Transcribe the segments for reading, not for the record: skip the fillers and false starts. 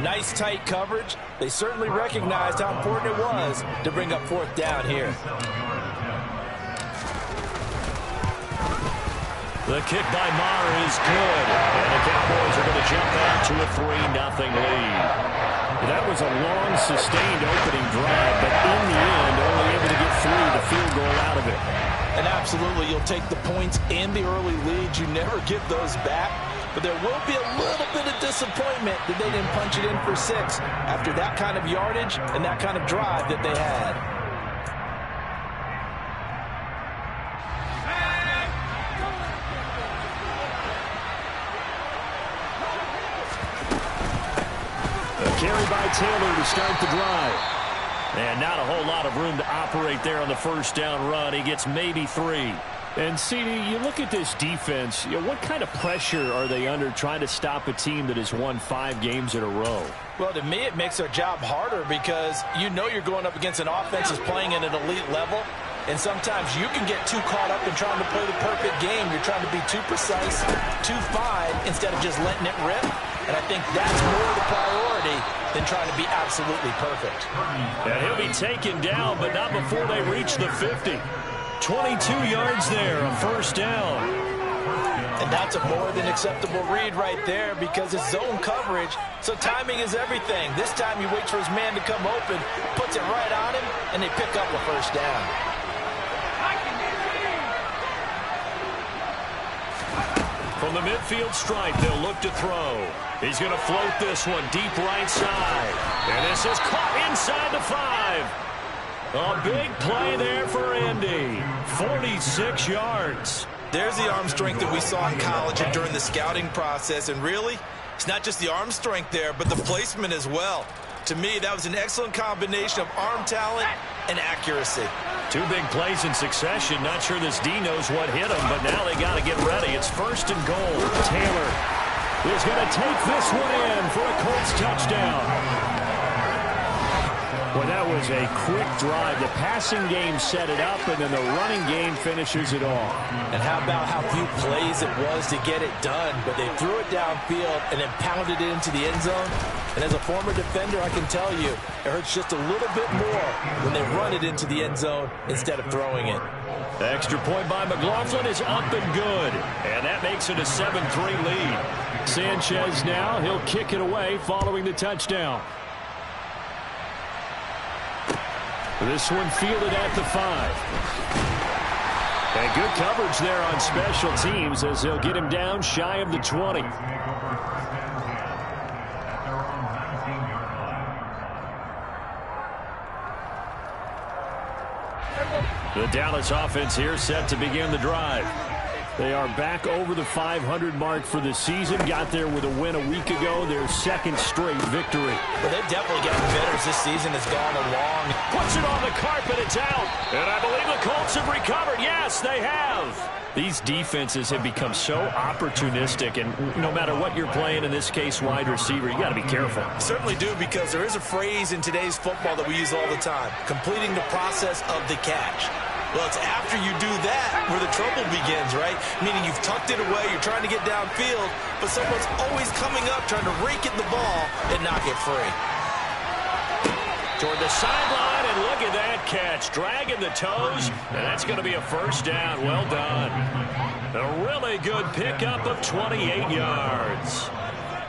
Nice tight coverage. They certainly recognized how important it was to bring up fourth down here. The kick by Maher is good. And the Cowboys are going to jump out to a 3-0 lead. That was a long, sustained opening drive, but in the end, only able to get through the field goal out of it. And absolutely, you'll take the points and the early leads. You never get those back. But there will be a little bit of disappointment that they didn't punch it in for 6 after that kind of yardage and that kind of drive that they had. Carry by Taylor to start the drive. And not a whole lot of room to operate there on the first down run. He gets maybe 3. And, CD, you look at this defense, what kind of pressure are they under trying to stop a team that has won 5 games in a row? Well, to me, it makes their job harder because you know you're going up against an offense that's playing at an elite level. And sometimes you can get too caught up in trying to play the perfect game. You're trying to be too precise, too fine, instead of just letting it rip. And I think that's more the priority than trying to be absolutely perfect. And he'll be taken down, but not before they reach the 50. 22 yards there, a first down. And that's a more than acceptable read right there because it's zone coverage, so timing is everything. This time he waits for his man to come open, puts it right on him, and they pick up a first down. From the midfield stripe, they'll look to throw. He's going to float this one deep right side. And this is caught inside the 5. A big play there for Indy. 46 yards. There's the arm strength that we saw in college and during the scouting process. And really, it's not just the arm strength there, but the placement as well. To me, that was an excellent combination of arm talent and accuracy. 2 big plays in succession. Not sure this D knows what hit him, but now they got to get ready. It's first and goal. Taylor is going to take this one in for a Colts touchdown. Well, that was a quick drive. The passing game set it up, and then the running game finishes it off. And how about how few plays it was to get it done, but they threw it downfield and then pounded it into the end zone. And as a former defender, I can tell you, it hurts just a little bit more when they run it into the end zone instead of throwing it. The extra point by McLaughlin is up and good, and that makes it a 7-3 lead. Sanchez now, he'll kick it away following the touchdown. This one fielded at the 5. And good coverage there on special teams as they'll get him down shy of the 20. The Dallas offense here set to begin the drive. They are back over the 500 mark for the season. Got there with a win a week ago, their 2nd straight victory. Well, they've definitely gotten better as this season has gone along. Puts it on the carpet, it's out. And I believe the Colts have recovered. Yes, they have. These defenses have become so opportunistic, and no matter what you're playing, in this case wide receiver, you got to be careful. Certainly do, because there is a phrase in today's football that we use all the time, completing the process of the catch. Well, it's after you do that where the trouble begins, right? Meaning you've tucked it away, you're trying to get downfield, but someone's always coming up trying to rake at the ball and knock it free. Toward the sideline, and look at that catch. Dragging the toes, and that's going to be a first down. Well done. A really good pickup of 28 yards.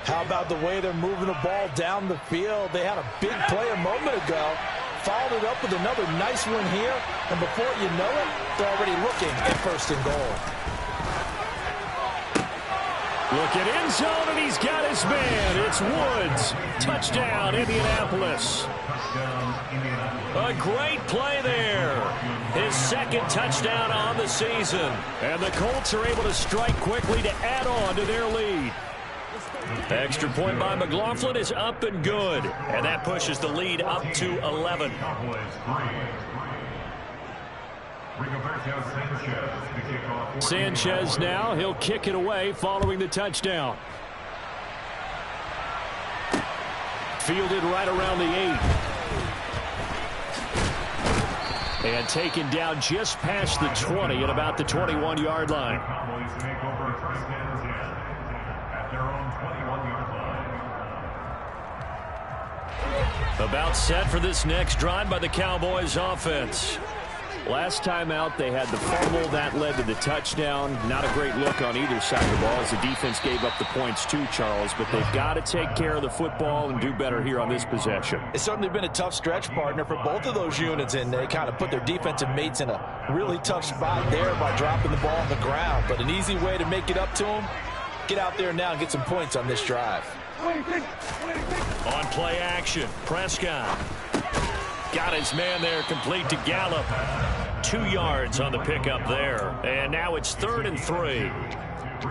How about the way they're moving the ball down the field? They had a big play a moment ago. Followed it up with another nice one here, and before you know it, they're already looking at first and goal. Look at end zone, and he's got his man. It's Woods. Touchdown, Indianapolis. A great play there. His 2nd touchdown on the season. And the Colts are able to strike quickly to add on to their lead. Extra point by McLaughlin is up and good. And that pushes the lead up to 11. Sanchez now, he'll kick it away following the touchdown. Fielded right around the 8. And taken down just past the 20 at about the 21-yard line. About set for this next drive by the Cowboys offense. Last time out, they had the fumble. That led to the touchdown. Not a great look on either side of the ball as the defense gave up the points too, Charles. But they've got to take care of the football and do better here on this possession. It's certainly been a tough stretch, partner, for both of those units, and they kind of put their defensive mates in a really tough spot there by dropping the ball on the ground. But an easy way to make it up to them, get out there now and get some points on this drive. On play action, Prescott. Got his man there, complete to Gallup. 2 yards on the pickup there. And now it's 3rd and 3.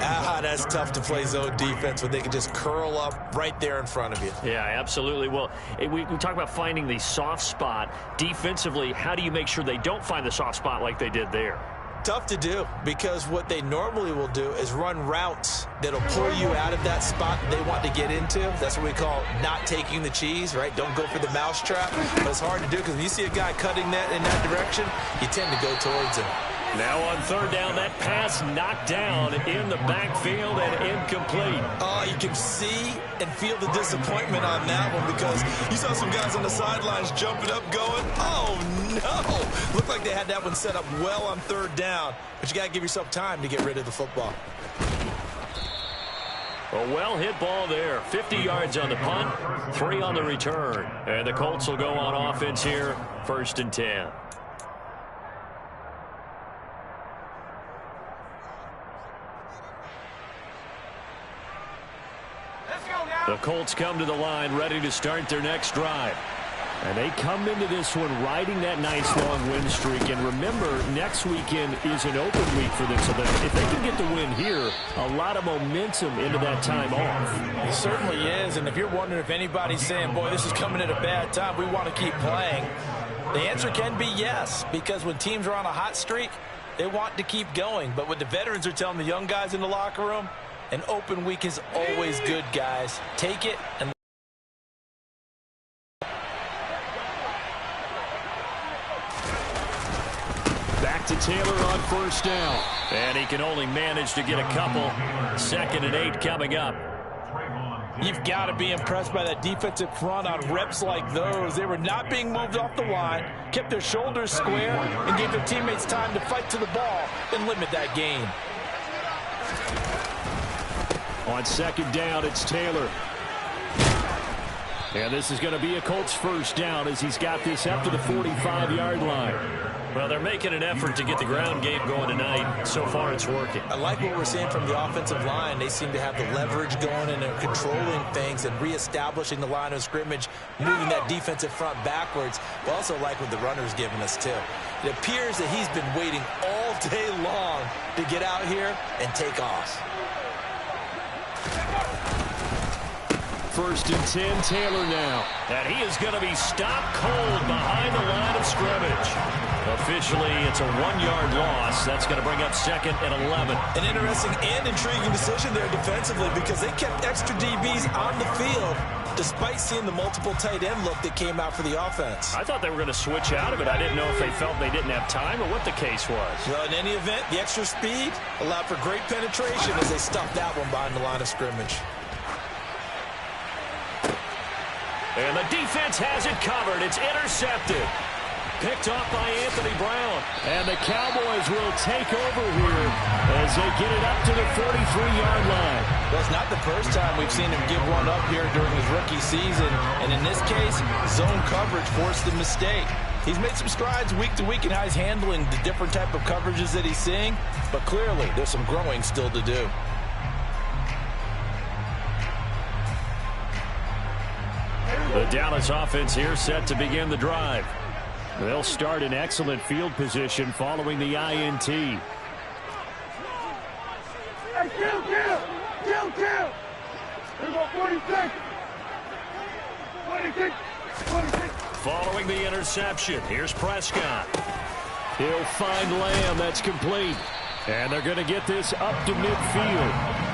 That's tough to play zone defense when they can just curl up right there in front of you. Yeah, absolutely. Well, we talk about finding the soft spot. Defensively, how do you make sure they don't find the soft spot like they did there? Tough to do, because what they normally will do is run routes that'll pull you out of that spot they want to get into. That's what we call not taking the cheese, right? Don't go for the mousetrap. But it's hard to do because when you see a guy cutting that in that direction, you tend to go towards him. Now on 3rd down, that pass knocked down in the backfield and incomplete. Oh, you can see and feel the disappointment on that one because you saw some guys on the sidelines jumping up going, oh no. Looked like they had that one set up well on 3rd down, but you got to give yourself time to get rid of the football. A well-hit ball there. 50 yards on the punt, 3 on the return. And the Colts will go on offense here, 1st and 10. The Colts come to the line ready to start their next drive. And they come into this one riding that nice long win streak. And remember, next weekend is an open week for them. So that if they can get the win here, a lot of momentum into that time off. It certainly is. And if you're wondering if anybody's saying, boy, this is coming at a bad time, we want to keep playing, the answer can be yes. Because when teams are on a hot streak, they want to keep going. But what the veterans are telling the young guys in the locker room, an open week is always good, guys. Take it and back to Taylor on 1st down. And he can only manage to get a couple. 2nd and 8 coming up. You've got to be impressed by that defensive front on reps like those. They were not being moved off the line, kept their shoulders square, and gave their teammates time to fight to the ball and limit that gain. On 2nd down, it's Taylor. And this is going to be a Colts 1st down as he's got this up to the 45-yard line. Well, they're making an effort to get the ground game going tonight. So far, it's working. I like what we're seeing from the offensive line. They seem to have the leverage going and they're controlling things and reestablishing the line of scrimmage, moving that defensive front backwards. But also like what the runner's giving us, too. It appears that he's been waiting all day long to get out here and take off. 1st and 10, Taylor now. And he is going to be stopped cold behind the line of scrimmage. Officially, it's a 1-yard loss. That's going to bring up 2nd and 11. An interesting and intriguing decision there defensively because they kept extra DBs on the field despite seeing the multiple tight end look that came out for the offense. I thought they were going to switch out of it. I didn't know if they felt they didn't have time or what the case was. Well, in any event, the extra speed allowed for great penetration as they stuffed that one behind the line of scrimmage. And the defense has it covered. It's intercepted. Picked off by Anthony Brown. And the Cowboys will take over here as they get it up to the 43-yard line. Well, it's not the first time we've seen him give one up here during his rookie season. And in this case, zone coverage forced the mistake. He's made some strides week to week in how he's handling the different type of coverages that he's seeing. But clearly, there's some growing still to do. The Dallas offense here set to begin the drive. They'll start in excellent field position following the INT. Hey, kill! Here we go, 46! 26! Following the interception, here's Prescott. He'll find Lamb. That's complete. And they're going to get this up to midfield.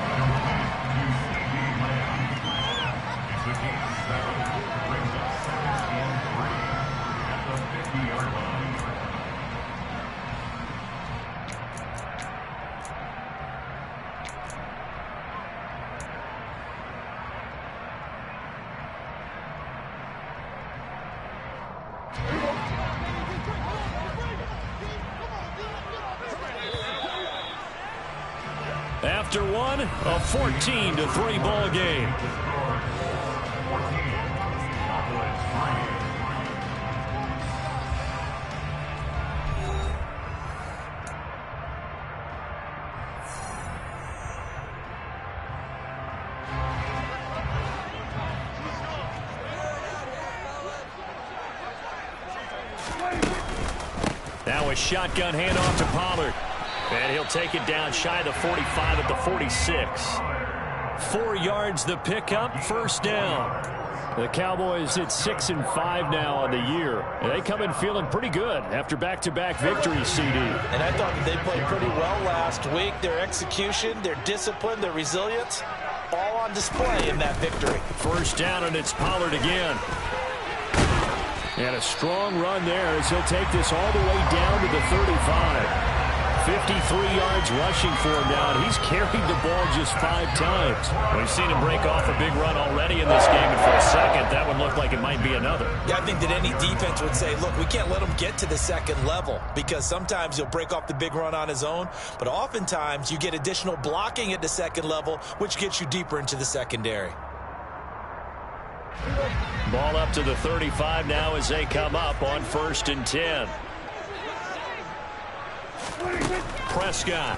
after one, a 14-3 ball game. Now a shotgun handoff to Pollard. And he'll take it down shy of the 45 at the 46. 4 yards the pickup, first down. The Cowboys at 6-5 now on the year. And they come in feeling pretty good after back-to-back victories, CD. And I thought that they played pretty well last week. Their execution, their discipline, their resilience, all on display in that victory. First down, and it's Pollard again. And a strong run there as he'll take this all the way down to the 35. 53 yards rushing for him now, and he's carried the ball just 5 times. We've seen him break off a big run already in this game, and for a second, that one looked like it might be another. Yeah, I think that any defense would say, look, we can't let him get to the second level, because sometimes he'll break off the big run on his own, but oftentimes you get additional blocking at the second level, which gets you deeper into the secondary. Ball up to the 35 now as they come up on 1st and 10. Prescott.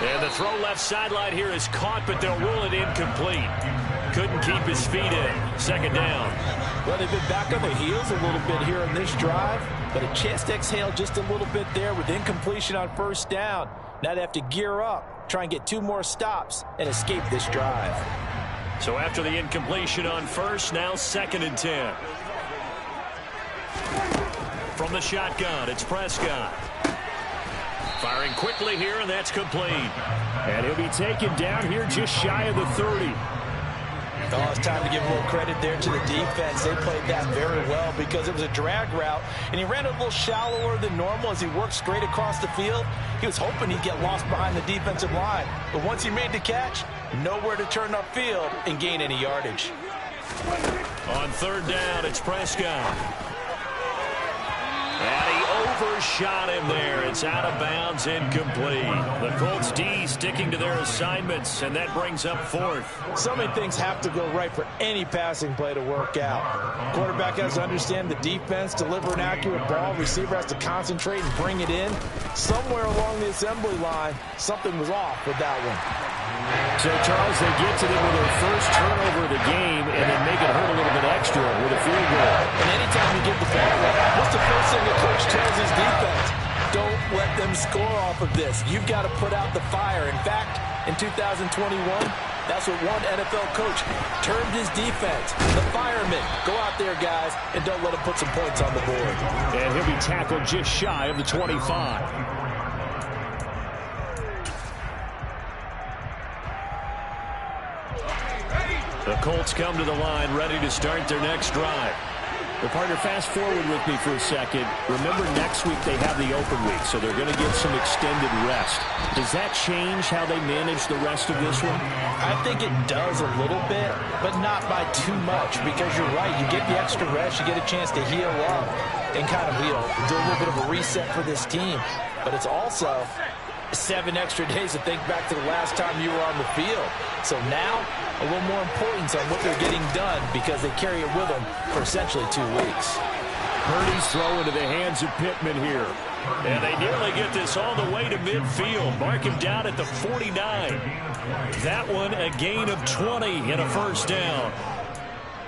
And the throw left sideline here is caught, but they'll rule it incomplete. Couldn't keep his feet in. Second down. Well, they've been back on their heels a little bit here in this drive, but a chance to exhale just a little bit there with incompletion on first down. Now they have to gear up, try and get 2 more stops, and escape this drive. So after the incompletion on first, now 2nd and 10. From the shotgun, it's Prescott. Firing quickly here, and that's complete. And he'll be taken down here just shy of the 30. Oh, it's time to give a little credit there to the defense. They played that very well because it was a drag route, and he ran a little shallower than normal as he worked straight across the field. He was hoping he'd get lost behind the defensive line. But once he made the catch, nowhere to turn upfield and gain any yardage. On 3rd down, it's Prescott. And he overshot him there. It's out of bounds, incomplete. The Colts D sticking to their assignments, and that brings up 4th. So many things have to go right for any passing play to work out. Quarterback has to understand the defense, deliver an accurate ball. Receiver has to concentrate and bring it in. Somewhere along the assembly line, something was off with that one. So, Charles, they get to them with their first turnover of the game and then make it hurt a little bit extra with a field goal. And anytime you get the ball, what's the first thing the coach tells his defense? Don't let them score off of this. You've got to put out the fire. In fact, in 2021, that's what one NFL coach termed his defense. The firemen. Go out there, guys, and don't let them put some points on the board. And he'll be tackled just shy of the 25. The Colts come to the line ready to start their next drive. Well, partner, fast forward with me for a second. Remember, next week they have the open week, so they're going to get some extended rest. Does that change how they manage the rest of this one? I think it does a little bit, but not by too much, because you're right. You get the extra rest. You get a chance to heal up and kind of, do a little bit of a reset for this team. But it's also 7 extra days to think back to the last time you were on the field. So now, a little more importance on what they're getting done because they carry it with them for essentially 2 weeks. Purdy's throw into the hands of Pittman here. And they nearly get this all the way to midfield. Mark him down at the 49. That one a gain of 20 and a first down.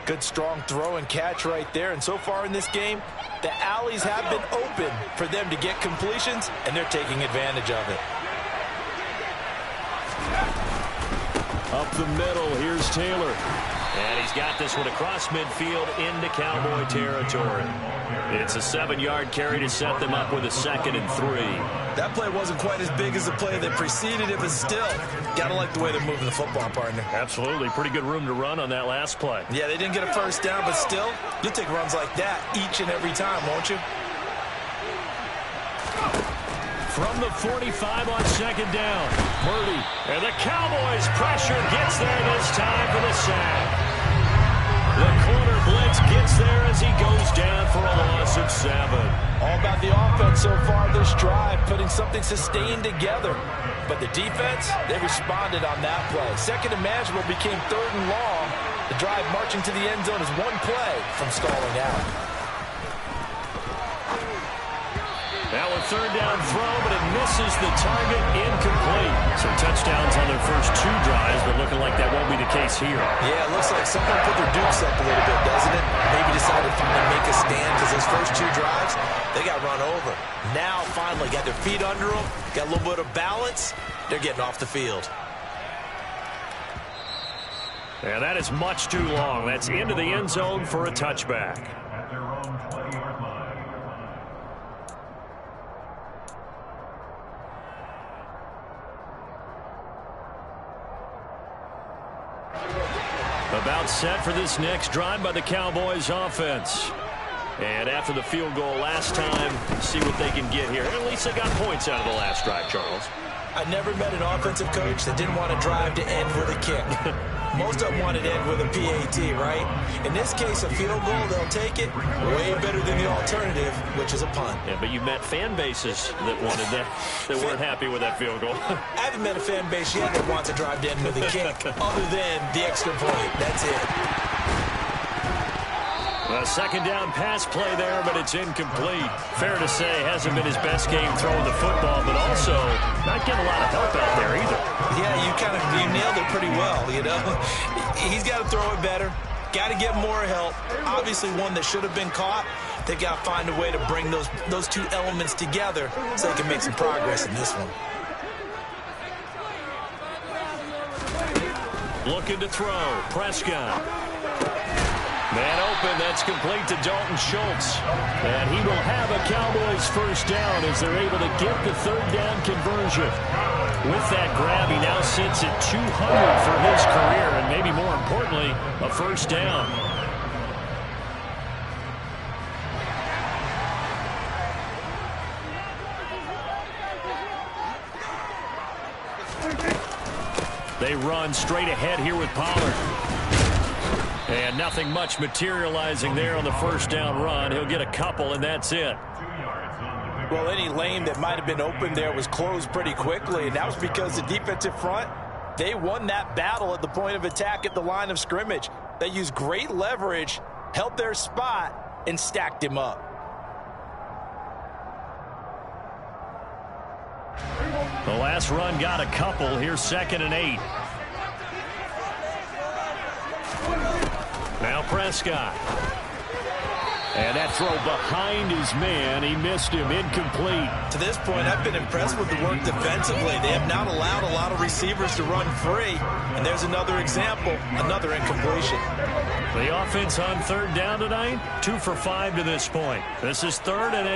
Good strong throw and catch right there. And so far in this game, the alleys have been open for them to get completions, and they're taking advantage of it. Up the middle, here's Taylor. And he's got this one across midfield into Cowboy territory. It's a 7-yard carry to set them up with a 2nd and 3. That play wasn't quite as big as the play that preceded it, but still, gotta like the way they're moving the football, partner. Absolutely. Pretty good room to run on that last play. Yeah, they didn't get a first down, but still, you'll take runs like that each and every time, won't you? From the 45 on 2nd down, Purdy. And the Cowboys pressure gets there this time for the sack. The corner blitz gets there as he goes down for a loss of 7. All about the offense so far this nice drive, putting something sustained together. But the defense, they responded on that play. Second and manageable became third and long. The drive marching to the end zone is one play from stalling out. Now a third down throw, but it misses the target, incomplete. So touchdowns on their first two drives, but looking like that won't be the case here. Yeah, it looks like someone put their dukes up a little bit, doesn't it? Maybe decided to finally make a stand because those first two drives, they got run over. Now finally got their feet under them, got a little bit of balance. They're getting off the field. And that is much too long. That's into the end zone for a touchback. About set for this next drive by the Cowboys offense. And after the field goal last time, see what they can get here. At least they got points out of the last drive, Charles. I never met an offensive coach that didn't want a drive to end with a kick. Most of them wanted to end with a PAT, right? In this case, a field goal, they'll take it. Way better than the alternative, which is a punt. Yeah, but you've met fan bases that wanted that, that weren't happy with that field goal. I haven't met a fan base yet that wants a drive to end with a kick, other than the extra point. That's it. A second down pass play there, but it's incomplete. Fair to say, hasn't been his best game throwing the football, but also not getting a lot of help out there either. Yeah, you nailed it pretty well, you know. He's got to throw it better. Got to get more help. Obviously one that should have been caught. They've got to find a way to bring those two elements together so they can make some progress in this one. Looking to throw. Prescott. Man open, that's complete to Dalton Schultz. And he will have a Cowboys first down as they're able to get the third down conversion. With that grab, he now sits at 200 for his career, and maybe more importantly, a first down. They run straight ahead here with Pollard. And nothing much materializing there on the first down run. He'll get a couple, and that's it. Well, any lane that might have been open there was closed pretty quickly, and that was because the defensive front, they won that battle at the point of attack at the line of scrimmage. They used great leverage, held their spot, and stacked him up. The last run got a couple. Here's 2nd and 8. Now Prescott. And that throw behind his man. He missed him. Incomplete. To this point, I've been impressed with the work defensively. They have not allowed a lot of receivers to run free. And there's another example, another incompletion. The offense on third down tonight, 2 for 5 to this point. This is 3rd and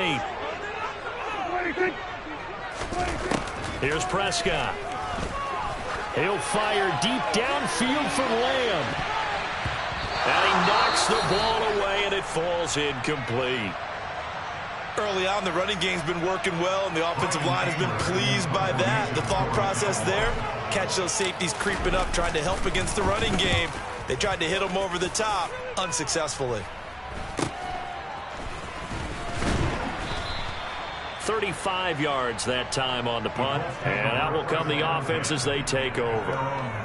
8. Here's Prescott. He'll fire deep downfield for Lamb. And he knocks the ball away, and it falls incomplete. Early on, the running game's been working well, and the offensive line has been pleased by that. The thought process there, catch those safeties creeping up, trying to help against the running game. They tried to hit them over the top, unsuccessfully. 35 yards that time on the punt, and out will come the offense as they take over.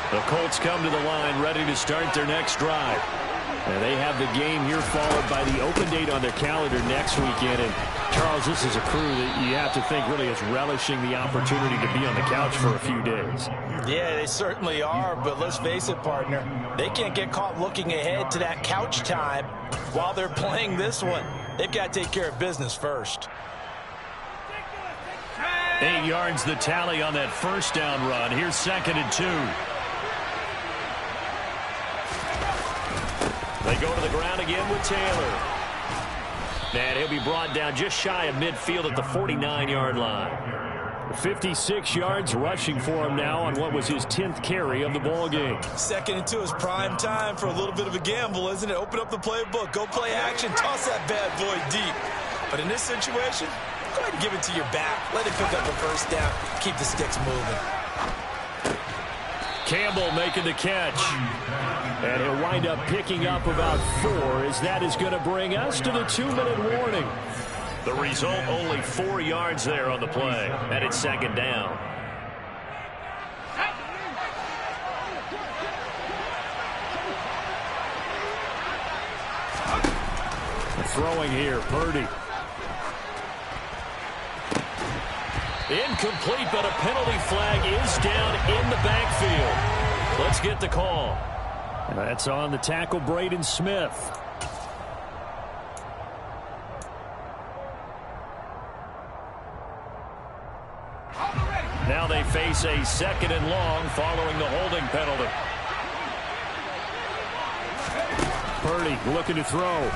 The Colts come to the line ready to start their next drive. And they have the game here followed by the open date on their calendar next weekend. And Charles, this is a crew that you have to think really is relishing the opportunity to be on the couch for a few days. Yeah, they certainly are, but let's face it, partner. They can't get caught looking ahead to that couch time while they're playing this one. They've got to take care of business first. 8 yards the tally on that first down run. Here's 2nd and 2. They go to the ground again with Taylor. And he'll be brought down just shy of midfield at the 49-yard line. 56 yards rushing for him now on what was his 10th carry of the ball game. 2nd and 2 is prime time for a little bit of a gamble, isn't it? Open up the playbook, go play action, toss that bad boy deep. But in this situation, go ahead and give it to your back. Let it pick up a first down. Keep the sticks moving. Campbell making the catch. And he'll wind up picking up about 4, as that is going to bring us to the 2-minute warning. The result, only 4 yards there on the play. And it's second down. Throwing here, Purdy. Incomplete, but a penalty flag is down in the backfield. Let's get the call. That's on the tackle, Braden Smith. Now they face a 2nd and long following the holding penalty. Purdy looking to throw.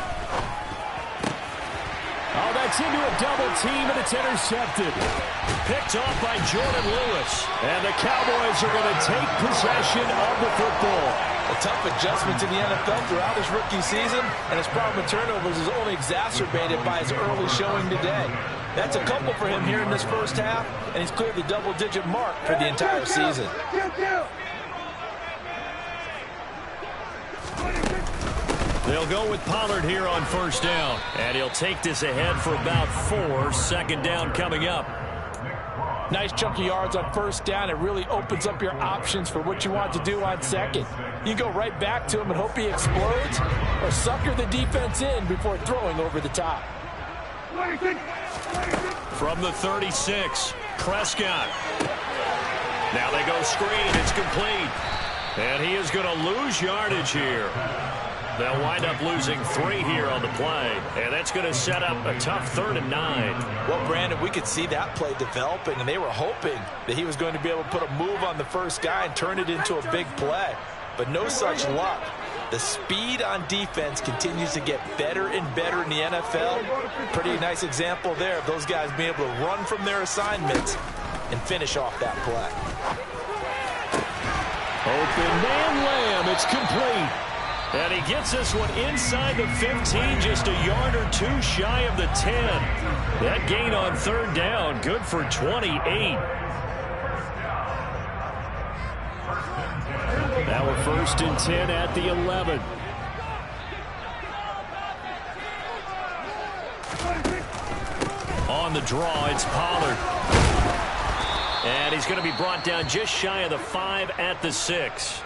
Oh, that's into a double team, and it's intercepted. Picked off by Jordan Lewis. And the Cowboys are going to take possession of the football. A tough adjustment to the NFL throughout his rookie season, and his problem with turnovers is only exacerbated by his early showing today. That's a couple for him here in this first half, and he's cleared the double-digit mark for the entire season. They'll go with Pollard here on first down. And he'll take this ahead for about 4. Second down coming up. Nice chunky yards on first down. It really opens up your options for what you want to do on second. You can go right back to him and hope he explodes, or sucker the defense in before throwing over the top. From the 36, Prescott. Now they go screen. It's complete. And he is going to lose yardage here. They'll wind up losing 3 here on the play, and that's going to set up a tough 3rd and 9. Well, Brandon, we could see that play developing, and they were hoping that he was going to be able to put a move on the first guy and turn it into a big play. But no such luck. The speed on defense continues to get better and better in the NFL. Pretty nice example there of those guys being able to run from their assignments and finish off that play. Open man Lamb. It's complete. And he gets this one inside the 15, just a yard or 2 shy of the 10. That gain on 3rd down, good for 28. Now we're 1st and 10 at the 11. On the draw, it's Pollard. And he's going to be brought down just shy of the 5 at the 6.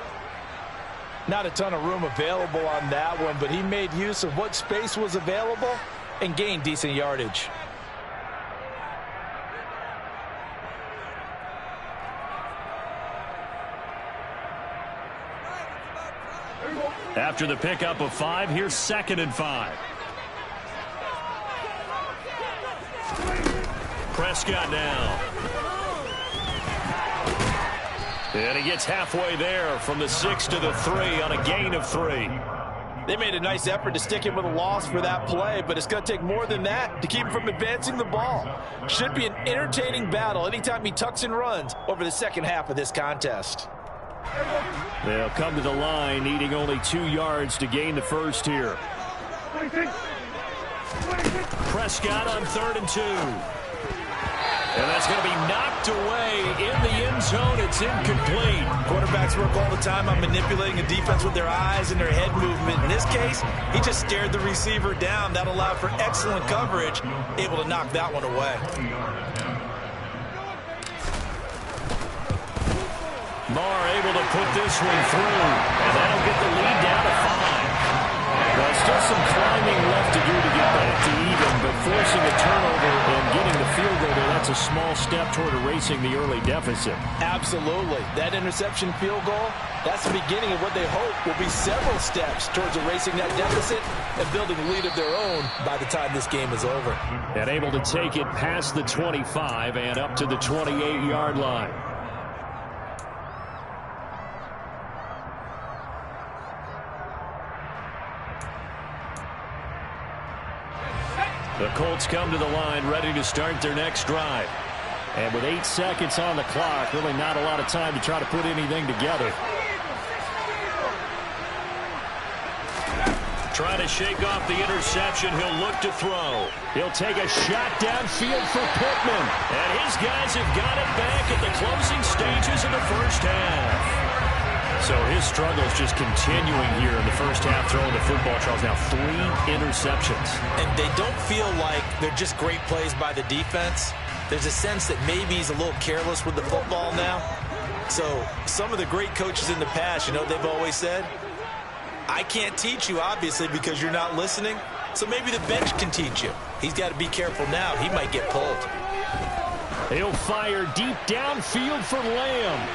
Not a ton of room available on that one, but he made use of what space was available and gained decent yardage. After the pickup of 5, here's 2nd and 5. Prescott now. And he gets halfway there from the 6 to the 3 on a gain of 3. They made a nice effort to stick him with a loss for that play, but it's going to take more than that to keep him from advancing the ball. Should be an entertaining battle anytime he tucks and runs over the second half of this contest. They'll come to the line, needing only 2 yards to gain the first here. Prescott on 3rd and 2. And that's going to be knocked away in the end zone. It's incomplete. Quarterbacks work all the time on manipulating a defense with their eyes and their head movement. In this case, he just stared the receiver down. That allowed for excellent coverage, able to knock that one away. Marr able to put this one through, and that'll get the lead down to 5. Well, still some climbing left to do to get back to even, but forcing a turnover and getting the field goal there, that's a small step toward erasing the early deficit. Absolutely. That interception field goal, that's the beginning of what they hope will be several steps towards erasing that deficit and building a lead of their own by the time this game is over. And able to take it past the 25 and up to the 28-yard line. The Colts come to the line ready to start their next drive. And with 8 seconds on the clock, really not a lot of time to try to put anything together. Trying to shake off the interception. He'll look to throw. He'll take a shot downfield for Pittman. And his guys have got it back at the closing stages of the first half. So his struggles just continuing here in the first half, throwing the football. Charles, now 3 interceptions. And they don't feel like they're just great plays by the defense. There's a sense that maybe he's a little careless with the football now. So some of the great coaches in the past, you know, they've always said, I can't teach you, obviously, because you're not listening. So maybe the bench can teach you. He's got to be careful now. He might get pulled. He'll fire deep downfield for Lamb.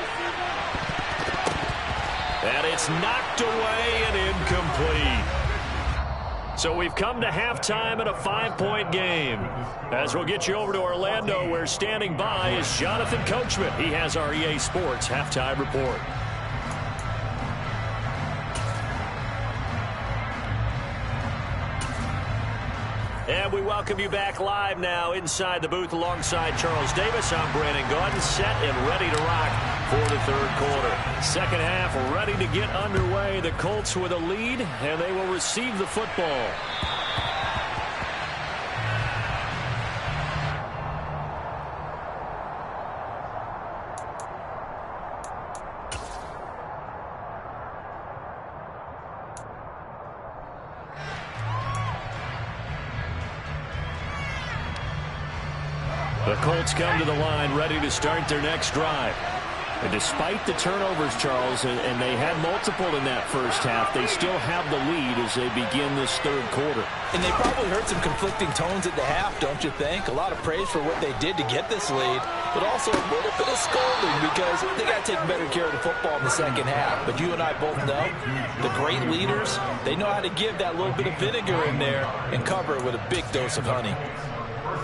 And it's knocked away and incomplete. So we've come to halftime in a 5-point game. As we'll get you over to Orlando, where standing by is Jonathan Coachman. He has our EA Sports halftime report. And we welcome you back live now inside the booth alongside Charles Davis. I'm Brandon Gaudin, set and ready to rock for the third quarter. Second half ready to get underway. The Colts with a lead, and they will receive the football. The Colts come to the line ready to start their next drive. And despite the turnovers, Charles, and they had multiple in that first half, they still have the lead as they begin this third quarter. And they probably heard some conflicting tones at the half, don't you think? A lot of praise for what they did to get this lead, but also a little bit of scolding because they got to take better care of the football in the second half. But you and I both know the great leaders, they know how to give that little bit of vinegar in there and cover it with a big dose of honey.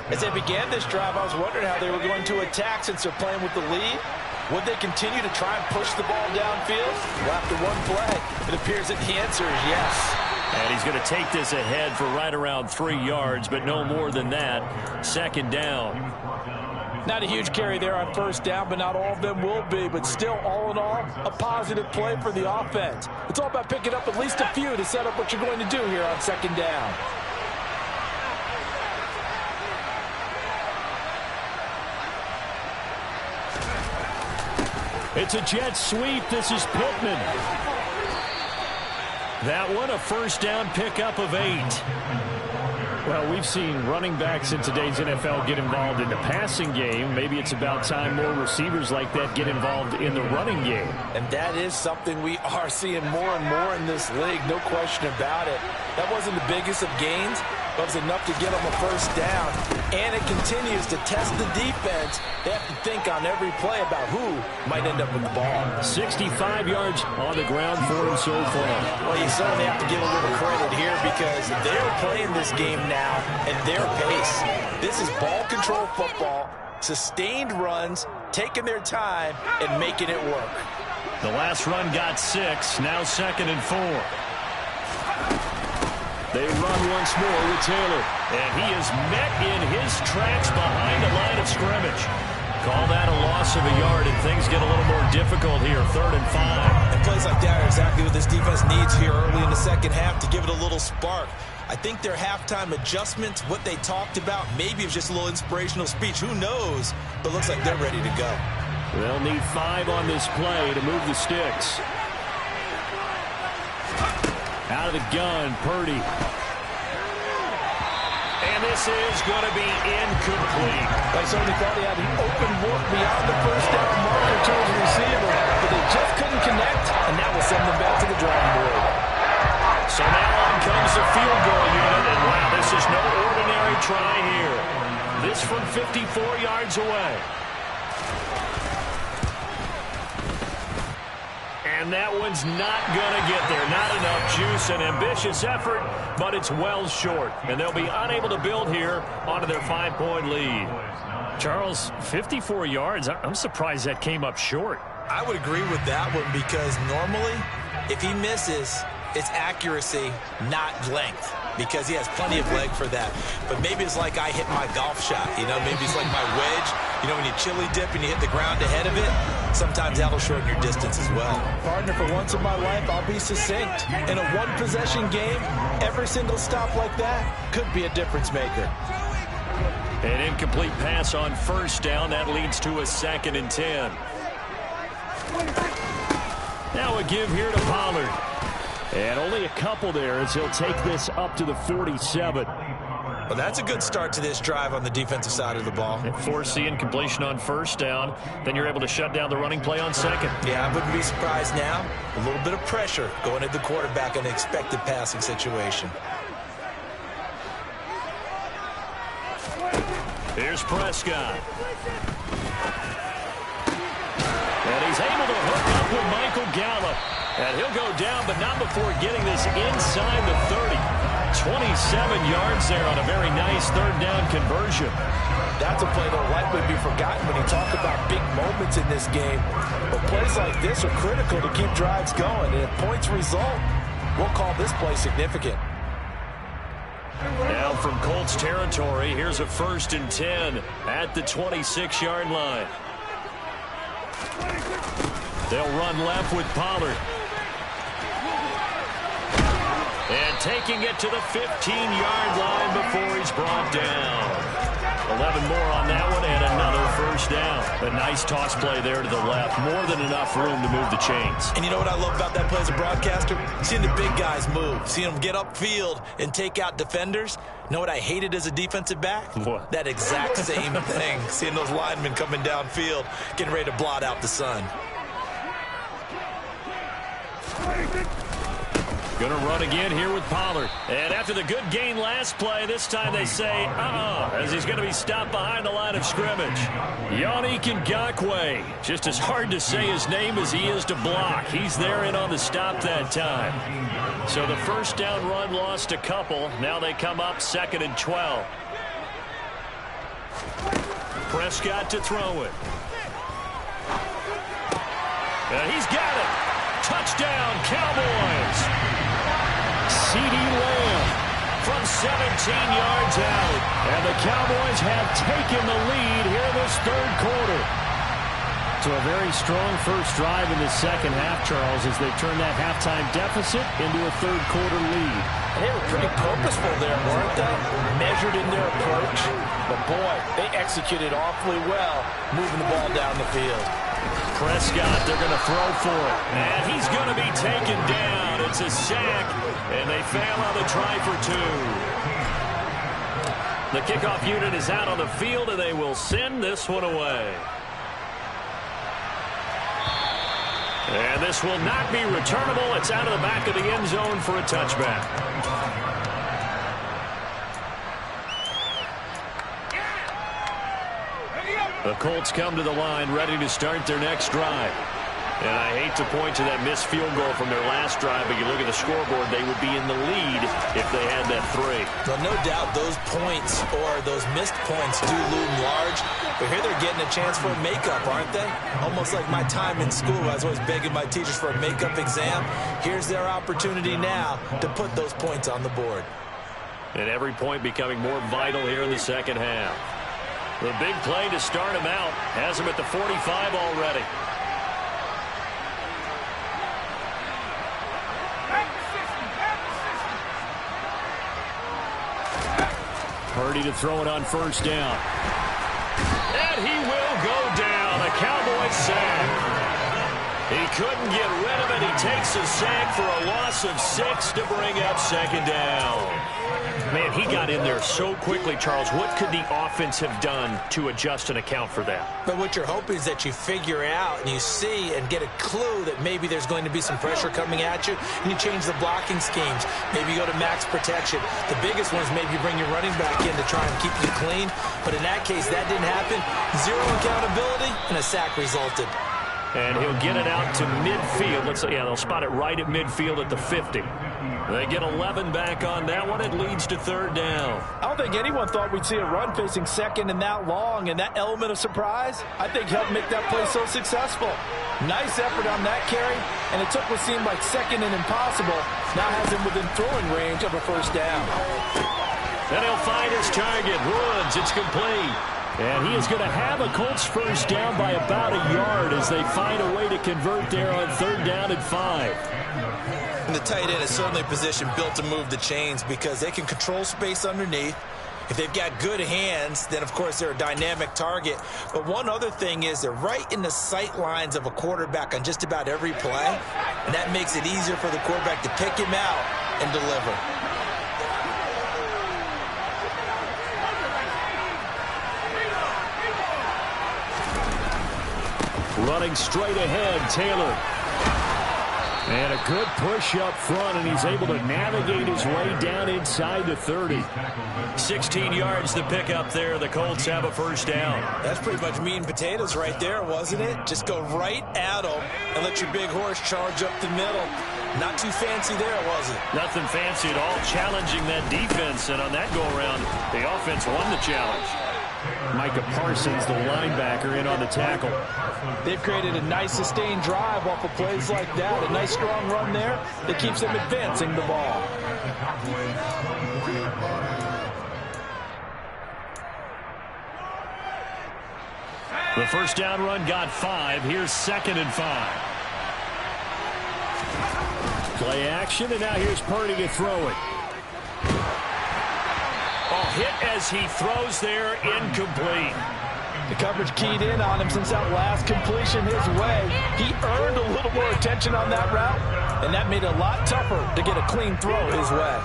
As they began this drive, I was wondering how they were going to attack since they're playing with the lead. Would they continue to try and push the ball downfield? Well, after one play, it appears that the answer is yes. And he's going to take this ahead for right around 3 yards, but no more than that. Second down. Not a huge carry there on first down, but not all of them will be. But still, all in all, a positive play for the offense. It's all about picking up at least a few to set up what you're going to do here on second down. It's a jet sweep. This is Pittman. That one, a first down pickup of 8. Well, we've seen running backs in today's NFL get involved in the passing game. Maybe it's about time more receivers like that get involved in the running game. And that is something we are seeing more and more in this league, no question about it. That wasn't the biggest of gains, but it was enough to get them a first down. And it continues to test the defense. They have to think on every play about who might end up with the ball. 65 yards on the ground for him so far. Well, you certainly have to give a little credit here because they're playing this game now at their pace. This is ball control football, sustained runs, taking their time, and making it work. The last run got 6, now 2nd and 4. They run once more with Taylor, and he is met in his tracks behind the line of scrimmage. Call that a loss of a yard, and things get a little more difficult here, 3rd and 5. And plays like that are exactly what this defense needs here early in the second half to give it a little spark. I think their halftime adjustments, what they talked about, maybe it was just a little inspirational speech. Who knows? But looks like they're ready to go. They'll need 5 on this play to move the sticks. Out of the gun, Purdy. And this is going to be incomplete. They certainly thought he had an open look beyond the first down marker to his receiver, but they just couldn't connect, and that will send them back to the drawing board. So now on comes the field goal unit, and wow, this is no ordinary try here. This from 54 yards away. And that one's not going to get there. Not enough juice, an ambitious effort, but it's well short. And they'll be unable to build here onto their 5-point lead. Charles, 54 yards. I'm surprised that came up short. I would agree with that one because normally, if he misses, it's accuracy, not length, because he has plenty of leg for that. But maybe it's like I hit my golf shot, you know, maybe it's like my wedge. You know, when you chili dip and you hit the ground ahead of it, sometimes that'll shorten your distance as well. Partner, for once in my life, I'll be succinct. In a one-possession game, every single stop like that could be a difference maker. An incomplete pass on first down. That leads to a 2nd and 10. Now a give here to Pollard. And only a couple there as he'll take this up to the 47. Well, that's a good start to this drive on the defensive side of the ball. Force the incompletion on first down. Then you're able to shut down the running play on second. Yeah, I wouldn't be surprised now. A little bit of pressure going at the quarterback in an expected passing situation. Here's Prescott. And he's able to hook up with Michael Gallup. And he'll go down, but not before getting this inside the 30. 27 yards there on a very nice third down conversion. That's a play that will likely be forgotten when you talk about big moments in this game. But plays like this are critical to keep drives going. And if points result, we'll call this play significant. Now from Colts territory, here's a 1st and 10 at the 26-yard line. They'll run left with Pollard. And taking it to the 15-yard line before he's brought down. 11 more on that one and another first down. A nice toss play there to the left. More than enough room to move the chains. And you know what I love about that play as a broadcaster? Seeing the big guys move. Seeing them get upfield and take out defenders. You know what I hated as a defensive back? What? That exact same thing. Seeing those linemen coming downfield, getting ready to blot out the sun. Going to run again here with Pollard. And after the good gain last play, this time they say, as he's going to be stopped behind the line of scrimmage. Yannick Ngakoue. Just as hard to say his name as he is to block. He's there in on the stop that time. So the first down run lost a couple. Now they come up 2nd and 12. Prescott to throw it. And he's got it. Touchdown, Cowboys. C.D. Lamb from 17 yards out. And the Cowboys have taken the lead here in this third quarter. So a very strong first drive in the second half, Charles, as they turn that halftime deficit into a third quarter lead. They were pretty purposeful there, weren't they? Measured in their approach. But boy, they executed awfully well, moving the ball down the field. Prescott, they're going to throw for it. And he's going to be taken down. It's a sack, and they fail on the try for 2. The kickoff unit is out on the field, and they will send this one away. And this will not be returnable. It's out of the back of the end zone for a touchback. The Colts come to the line ready to start their next drive. And I hate to point to that missed field goal from their last drive, but you look at the scoreboard, they would be in the lead if they had that 3. Well, no doubt those points or those missed points do loom large. But here they're getting a chance for a makeup, aren't they? Almost like my time in school. I was always begging my teachers for a makeup exam. Here's their opportunity now to put those points on the board. And every point becoming more vital here in the second half. The big play to start him out has him at the 45 already. Purdy to throw it on first down. And he will go down. A Cowboys sack. He couldn't get rid of it. He takes a sack for a loss of 6 to bring up 2nd down. Man, he got in there so quickly, Charles. What could the offense have done to adjust and account for that? But what you're hoping is that you figure out and you see and get a clue that maybe there's going to be some pressure coming at you, and you change the blocking schemes. Maybe you go to max protection. The biggest one is maybe you bring your running back in to try and keep you clean. But in that case, that didn't happen. 0 accountability, and a sack resulted. And he'll get it out to midfield. They'll spot it right at midfield at the 50. They get 11 back on that one. It leads to 3rd down. I don't think anyone thought we'd see a run facing second and that long, and that element of surprise, I think, helped make that play so successful. Nice effort on that carry, and it took what seemed like second and impossible. Now has him within throwing range of a first down. Then he'll find his target. Woods, it's complete. And he is going to have a Colts first down by about a yard as they find a way to convert there on 3rd down and 5. And the tight end is certainly a position built to move the chains because they can control space underneath. If they've got good hands, then, of course, they're a dynamic target. But one other thing is they're right in the sight lines of a quarterback on just about every play, and that makes it easier for the quarterback to pick him out and deliver. Running straight ahead, Taylor. And a good push up front, and he's able to navigate his way down inside the 30. 16 yards the pickup there. The Colts have a first down. That's pretty much meat and potatoes right there, wasn't it? Just go right at them and let your big horse charge up the middle. Not too fancy there, was it? Nothing fancy at all, challenging that defense, and on that go-around, the offense won the challenge. Micah Parsons, the linebacker, in on the tackle. They've created a nice sustained drive off of plays like that. A nice strong run there that keeps them advancing the ball. The first down run got 5. Here's 2nd and 5. Play action, and now here's Purdy to throw it. Hit as he throws there, incomplete. The coverage keyed in on him since that last completion his way. He earned a little more attention on that route, and that made it a lot tougher to get a clean throw his way.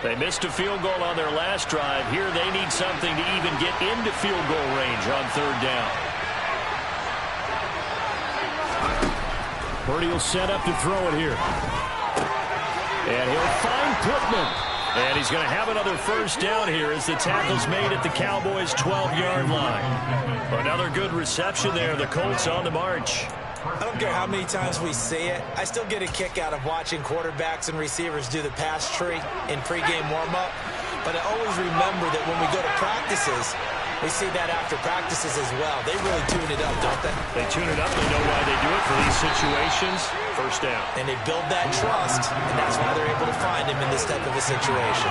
They missed a field goal on their last drive. Here they need something to even get into field goal range on 3rd down. Purdy will set up to throw it here. And he'll find Pittman. And he's going to have another first down here as the tackle's made at the Cowboys' 12-yard line. Another good reception there. The Colts on the march. I don't care how many times we see it. I still get a kick out of watching quarterbacks and receivers do the pass tree in pregame warm-up. But I always remember that when we go to practices, we see that after practices as well. They really tune it up, don't they? They tune it up. They know why they do it for these situations. First down. And they build that trust, and that's why they're able to find him in this type of a situation.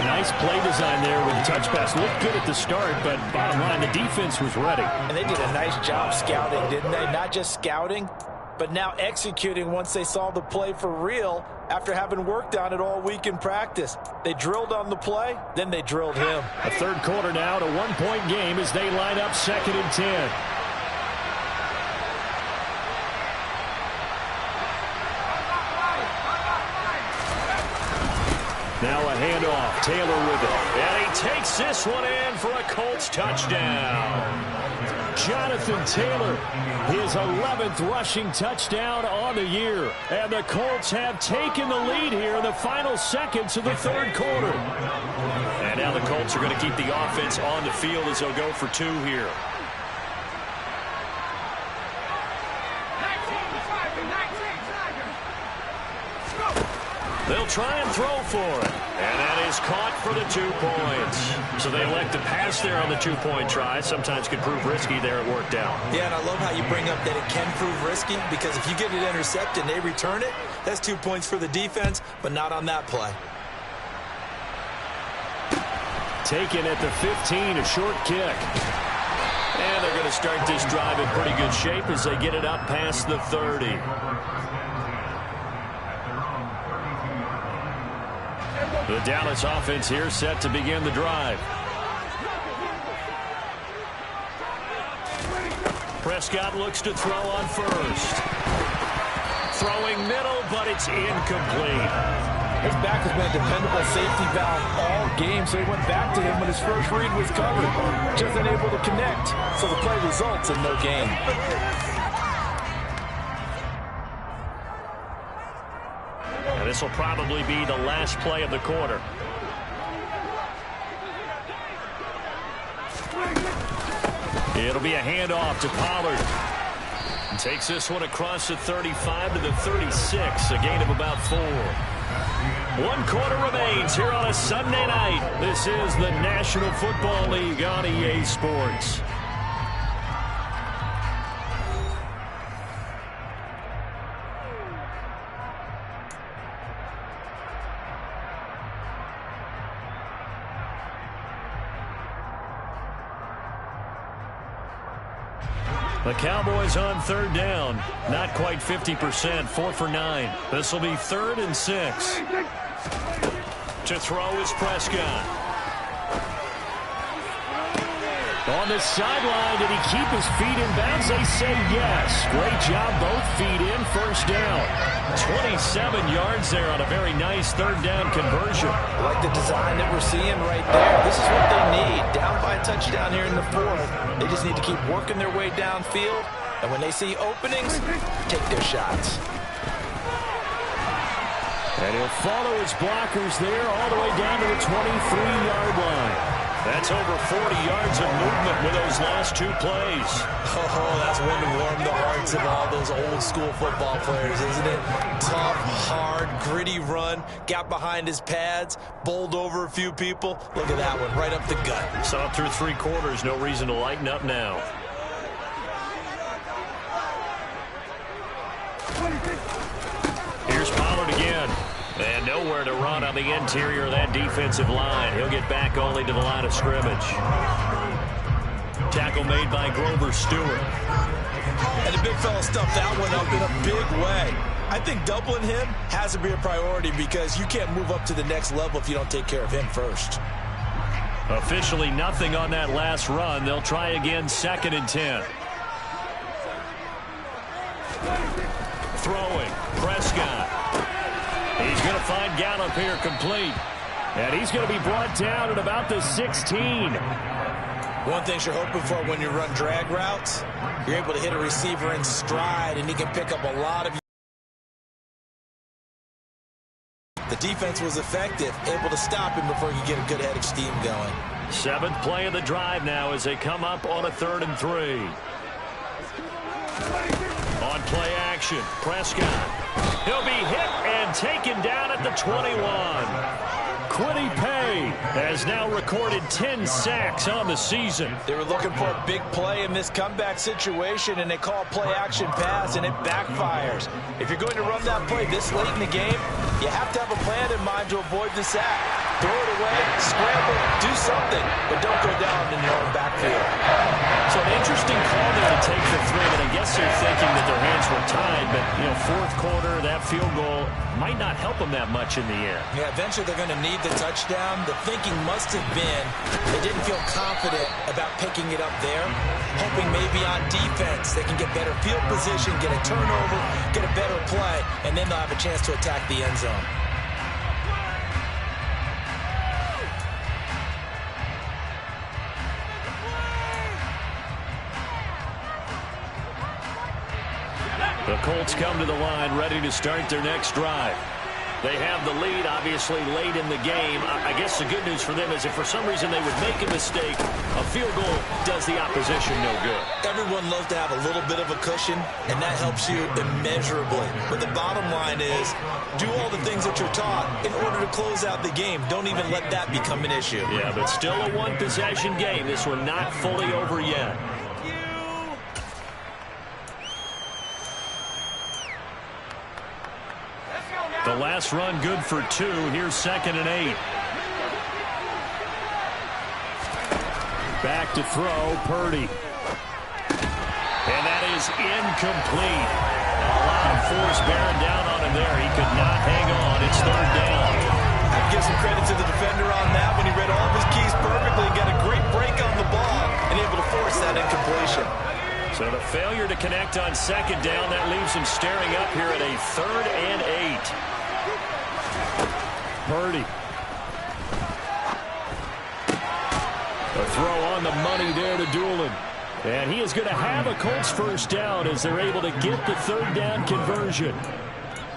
A nice play design there with the touch pass. Looked good at the start, but bottom line, the defense was ready. And they did a nice job scouting, didn't they? Not just scouting, but now executing once they saw the play for real after having worked on it all week in practice. They drilled on the play, then they drilled him. A 3rd quarter now, a 1-point game as they line up 2nd and 10. Now a handoff. Taylor with it. And he takes this one in for a Colts touchdown. Jonathan Taylor, his 11th rushing touchdown on the year. And the Colts have taken the lead here in the final seconds of the 3rd quarter. And now the Colts are going to keep the offense on the field as they'll go for 2 here. They'll try and throw for it. And that is caught for the 2 points. So they elect to pass there on the 2-point try. Sometimes could prove risky there. It worked out. Yeah, and I love how you bring up that it can prove risky, because if you get it intercepted and they return it, that's 2 points for the defense, but not on that play. Taken at the 15, a short kick. And they're going to start this drive in pretty good shape as they get it up past the 30. The Dallas offense here set to begin the drive. Prescott looks to throw on first. Throwing middle, but it's incomplete. His back has been a dependable safety valve all game, so he went back to him when his first read was covered. Just unable to connect, so the play results in no gain. And this will probably be the last play of the quarter. It'll be a handoff to Pollard. And takes this one across the 35 to the 36, a gain of about 4. 1 quarter remains here on a Sunday night. This is the National Football League on EA Sports. The Cowboys on third down. Not quite 50%, 4 for 9. This will be 3rd and 6. To throw is Prescott. On the sideline, did he keep his feet in bounds? They say yes. Great job, both feet in, first down. 27 yards there on a very nice third down conversion. I like the design that we're seeing right there. This is what they need. Down by a touchdown here in the 4th. They just need to keep working their way downfield. And when they see openings, take their shots. And he'll follow his blockers there all the way down to the 23-yard line. That's over 40 yards of movement with those last 2 plays. Oh, that's one to warm the hearts of all those old-school football players, isn't it? Tough, hard, gritty run, got behind his pads, bowled over a few people. Look at that one, right up the gut. Saw it through 3 quarters, no reason to lighten up now. Here's Pollard again. And nowhere to run on the interior of that defensive line. He'll get back only to the line of scrimmage. Tackle made by Grover Stewart. And the big fella stuffed that one up in a big way. I think doubling him has to be a priority because you can't move up to the next level if you don't take care of him first. Officially nothing on that last run. They'll try again, 2nd and 10. Throwing, Prescott. He's going to find Gallup here complete. And he's going to be brought down at about the 16. One thing you're hoping for when you run drag routes, you're able to hit a receiver in stride, and he can pick up a lot of. The defense was effective, able to stop him before he could get a good head of steam going. 7th play of the drive now as they come up on a 3rd and 3. On play action, Prescott. He'll be hit and taken down at the 21. Quiddy Pay has now recorded 10 sacks on the season. They were looking for a big play in this comeback situation, and they call play action pass, and it backfires. If you're going to run that play this late in the game, you have to have a plan in mind to avoid the sack. Throw it away, scramble, do something, but don't go down in your own backfield. So an interesting call there to take the 3, and I guess they're thinking that their hands were tied, but, 4th quarter, that field goal might not help them that much in the end. Yeah, eventually they're going to need the touchdown. The thinking must have been they didn't feel confident about picking it up there, hoping maybe on defense they can get better field position, get a turnover, get a better play, and then they'll have a chance to attack the end zone. The Colts come to the line ready to start their next drive. They have the lead, obviously, late in the game. I guess the good news for them is if for some reason they would make a mistake, a field goal does the opposition no good. Everyone loves to have a little bit of a cushion, and that helps you immeasurably. But the bottom line is, do all the things that you're taught in order to close out the game. Don't even let that become an issue. Yeah, but still a one-possession game. This one not fully over yet. The last run good for 2. Here's 2nd and 8. Back to throw, Purdy. And that is incomplete. A lot of force bearing down on him there. He could not hang on. It's 3rd down. I have to give some credit to the defender on that when he read all of his keys perfectly and got a great break on the ball and able to force that incompletion. So the failure to connect on 2nd down, that leaves him staring up here at a 3rd and 8. Purdy. A throw on the money there to Doolin. And he is going to have a Colts first down as they're able to get the 3rd down conversion.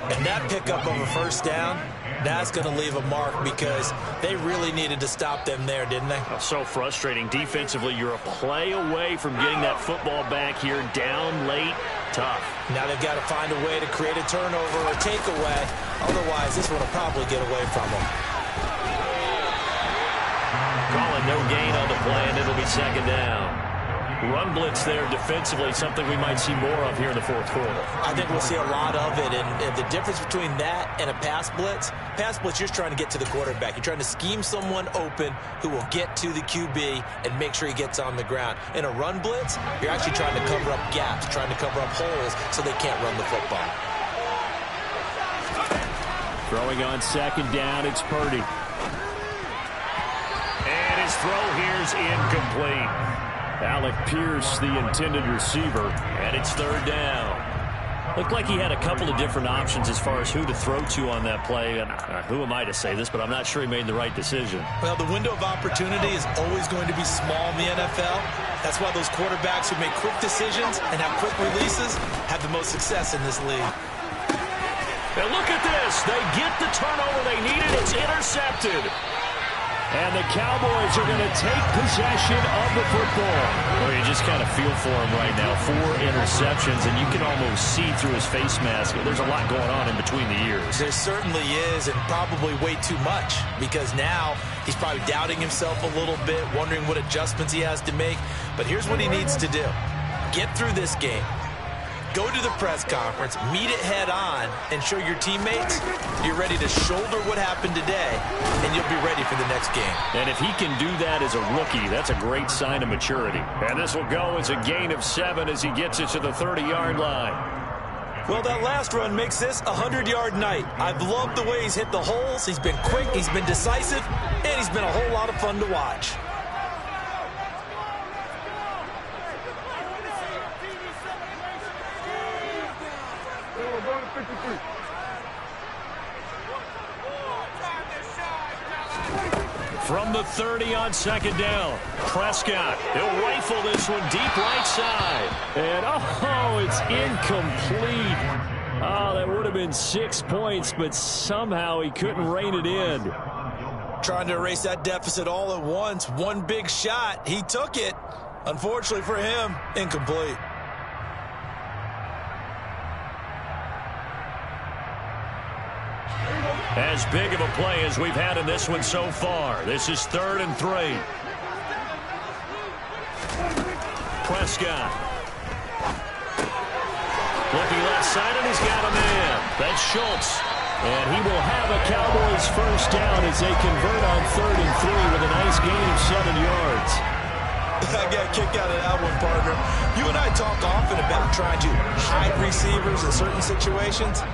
And that pickup of a first down, that's going to leave a mark because they really needed to stop them there, didn't they? So frustrating. Defensively, you're a play away from getting that football back here down late. Tough. Now they've got to find a way to create a turnover or takeaway. Otherwise, this one will probably get away from them. Calling no gain on the play, and it'll be 2nd down. run blitz there defensively, something we might see more of here in the fourth quarter. I think we'll see a lot of it, and the difference between that and a pass blitz, you're trying to get to the quarterback. You're trying to scheme someone open who will get to the QB and make sure he gets on the ground. In a run blitz, you're actually trying to cover up gaps, trying to cover up holes so they can't run the football. Throwing on second down, it's Purdy. And his throw here's incomplete. Alec Pierce, the intended receiver, and it's third down. Looked like he had a couple of different options as far as who to throw to on that play. And who am I to say this, but I'm not sure he made the right decision. Well, the window of opportunity is always going to be small in the NFL. That's why those quarterbacks who make quick decisions and have quick releases have the most success in this league. And look at this. They get the turnover they needed. It's intercepted. And the Cowboys are going to take possession of the football. Well, you just kind of feel for him right now. 4 interceptions, and you can almost see through his face mask. There's a lot going on in between the ears. There certainly is, and probably way too much, because now he's probably doubting himself a little bit, wondering what adjustments he has to make. But here's what he needs to do. Get through this game. Go to the press conference, meet it head on, and show your teammates you're ready to shoulder what happened today, and you'll be ready for the next game. And if he can do that as a rookie, that's a great sign of maturity. And this will go as a gain of 7 as he gets it to the 30-yard line. Well, that last run makes this a 100-yard night. I've loved the way he's hit the holes. He's been quick, he's been decisive, and he's been a whole lot of fun to watch. From the 30 on second down, Prescott. He'll rifle this one deep right side. And, oh, it's incomplete. Oh, that would have been 6 points, but somehow he couldn't rein it in. Trying to erase that deficit all at once. One big shot. He took it. Unfortunately for him, incomplete. As big of a play as we've had in this one so far. This is 3rd and 3. Prescott. Looking left side, and he's got a man. That's Schultz. And he will have a Cowboys first down as they convert on 3rd and 3 with a nice gain of 7 yards. I got a kick out of that one, partner. You and I talk often about trying to hide receivers in certain situations,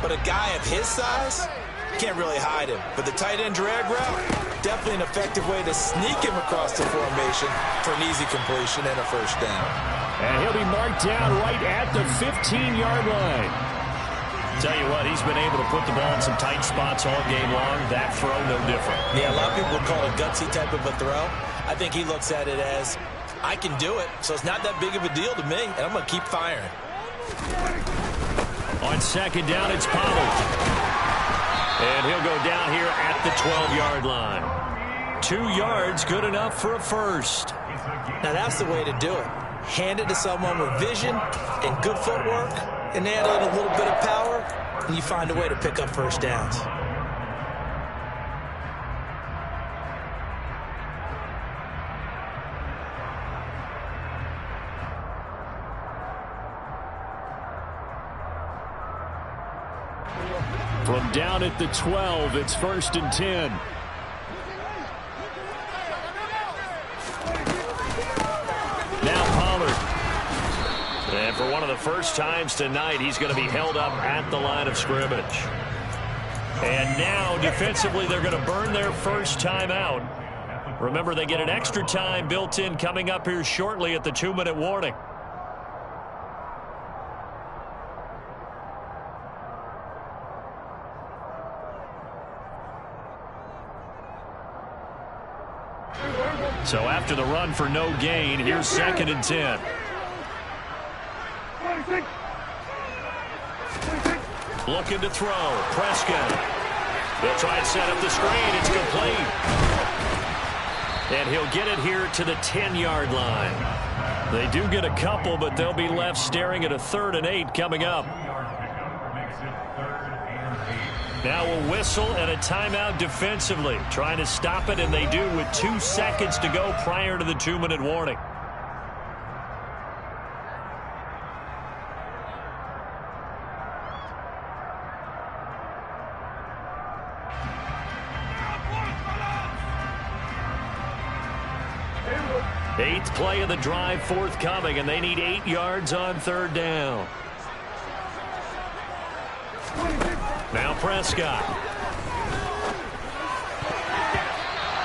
but a guy of his size can't really hide him. But the tight end drag route, definitely an effective way to sneak him across the formation for an easy completion and a first down. And he'll be marked down right at the 15-yard line. Tell you what, he's been able to put the ball in some tight spots all game long. That throw, no different. Yeah, a lot of people would call it a gutsy type of a throw. I think he looks at it as, I can do it, so it's not that big of a deal to me, and I'm going to keep firing. On second down, it's Pollard. And he'll go down here at the 12-yard line. 2 yards, good enough for a first. Now that's the way to do it. Hand it to someone with vision and good footwork, and add in a little bit of power, and you find a way to pick up first downs. From down at the 12, it's 1st and 10. Now Pollard. And for one of the first times tonight, he's going to be held up at the line of scrimmage. And now, defensively, they're going to burn their first time out. Remember, they get an extra time built in coming up here shortly at the 2-minute warning. So after the run for no gain, here's 2nd and 10. Looking to throw. Prescott. They'll try and set up the screen. It's complete. And he'll get it here to the 10-yard line. They do get a couple, but they'll be left staring at a 3rd and 8 coming up. Now a whistle and a timeout defensively. Trying to stop it, and they do with 2 seconds to go prior to the 2-minute warning. Eighth play of the drive forthcoming, and they need 8 yards on third down. Now Prescott.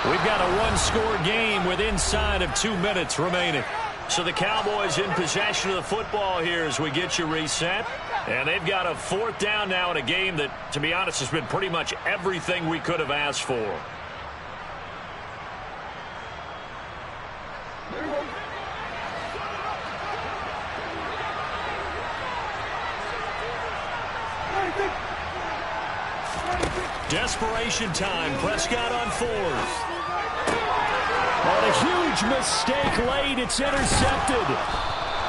We've got a one-score game with inside of 2 minutes remaining. So the Cowboys in possession of the football here as we get you reset. And they've got a fourth down now in a game that, to be honest, has been pretty much everything we could have asked for. Desperation time. Prescott on fourth. On a huge mistake late. It's intercepted.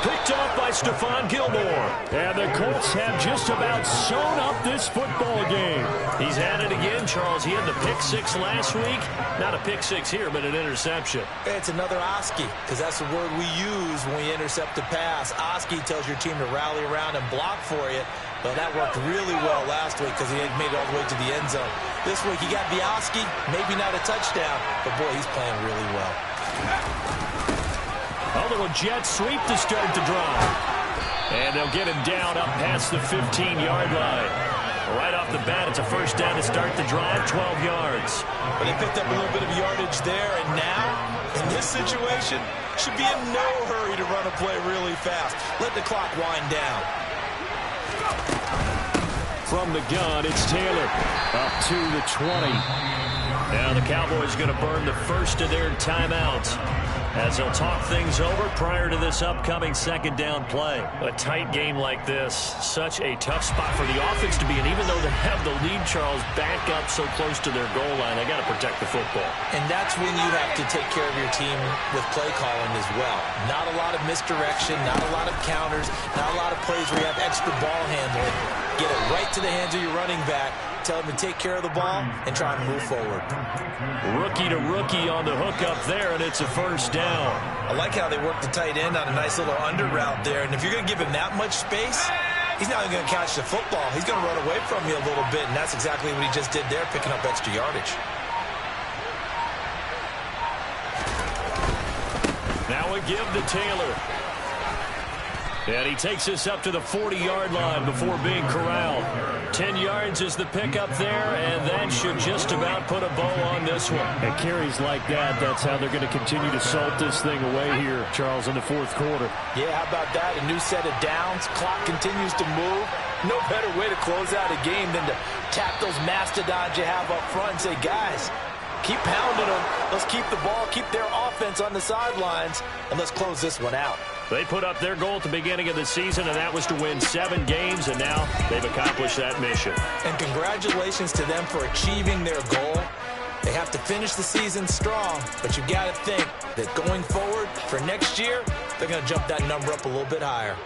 Picked off by Stephon Gilmore. And the Colts have just about sewn up this football game. He's at it again, Charles. He had the pick six last week. Not a pick six here, but an interception. It's another Oski, because that's the word we use when we intercept a pass. Oski tells your team to rally around and block for you. But that worked really well last week because he had made it all the way to the end zone. This week he got the Oski, maybe not a touchdown, but boy, he's playing really well. A little jet sweep to start the drive. And they'll get him down up past the 15-yard line. Right off the bat, it's a first down to start the drive, 12 yards. But they picked up a little bit of yardage there, and now, in this situation, should be in no hurry to run a play really fast. Let the clock wind down. From the gun, it's Taylor up to the 20. Now the Cowboys going to burn the first of their timeouts as they'll talk things over prior to this upcoming second down play. A tight game like this, such a tough spot for the offense to be in. Even though they have the lead, Charles, back up so close to their goal line, they got to protect the football. And that's when you have to take care of your team with play calling as well. Not a lot of misdirection, not a lot of counters, not a lot of plays where you have extra ball handling. Get it right to the hands of your running back. Tell him to take care of the ball and try and move forward. Rookie to rookie on the hook up there, and it's a first down. I like how they work the tight end on a nice little under route there. And if you're going to give him that much space, he's not even going to catch the football. He's going to run away from you a little bit, and that's exactly what he just did there, picking up extra yardage. Now we give to Taylor. And he takes us up to the 40-yard line before being corralled. 10 yards is the pickup there, and that should just about put a bow on this one. And carries like that, that's how they're going to continue to salt this thing away here, Charles, in the fourth quarter. Yeah, how about that? A new set of downs. Clock continues to move. No better way to close out a game than to tap those mastodons you have up front and say, guys, keep pounding them. Let's keep the ball, keep their offense on the sidelines, and let's close this one out. They put up their goal at the beginning of the season, and that was to win 7 games, and now they've accomplished that mission. And congratulations to them for achieving their goal. They have to finish the season strong, but you got to think that going forward for next year, they're going to jump that number up a little bit higher.